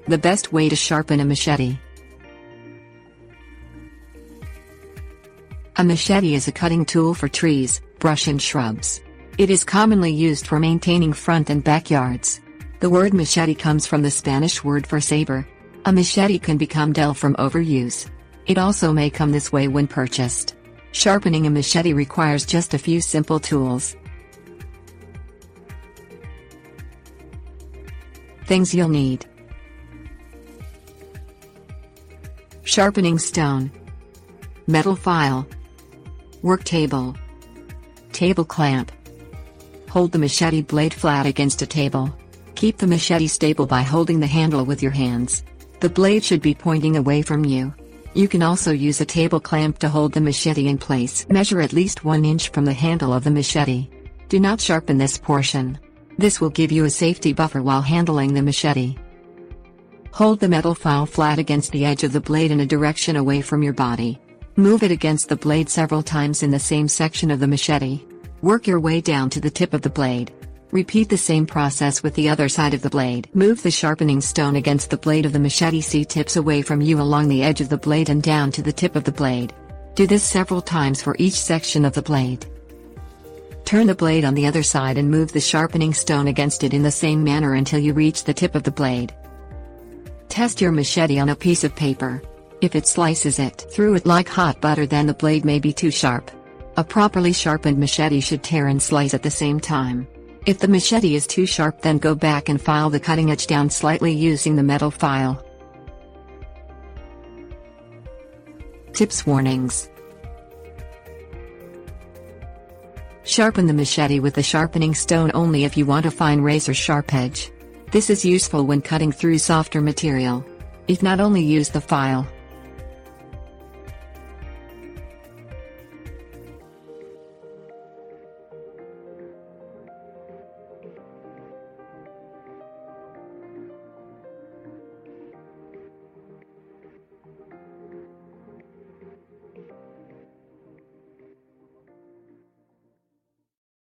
The best way to sharpen a machete. A machete is a cutting tool for trees, brush and shrubs. It is commonly used for maintaining front and backyards. The word machete comes from the Spanish word for saber. A machete can become dull from overuse. It also may come this way when purchased. Sharpening a machete requires just a few simple tools. Things you'll need: sharpening stone, metal file, work table, table clamp. Hold the machete blade flat against a table. Keep the machete stable by holding the handle with your hands. The blade should be pointing away from you. You can also use a table clamp to hold the machete in place. Measure at least 1 inch from the handle of the machete. Do not sharpen this portion. This will give you a safety buffer while handling the machete. Hold the metal file flat against the edge of the blade in a direction away from your body. Move it against the blade several times in the same section of the machete. Work your way down to the tip of the blade. Repeat the same process with the other side of the blade. Move the sharpening stone against the blade of the machete C-tips away from you along the edge of the blade and down to the tip of the blade. Do this several times for each section of the blade. Turn the blade on the other side and move the sharpening stone against it in the same manner until you reach the tip of the blade. Test your machete on a piece of paper. If it slices it through it like hot butter, then the blade may be too sharp. A properly sharpened machete should tear and slice at the same time. If the machete is too sharp, then go back and file the cutting edge down slightly using the metal file. Tips: warnings. Sharpen the machete with the sharpening stone only if you want a fine razor-sharp edge. This is useful when cutting through softer material. If not, only use the file.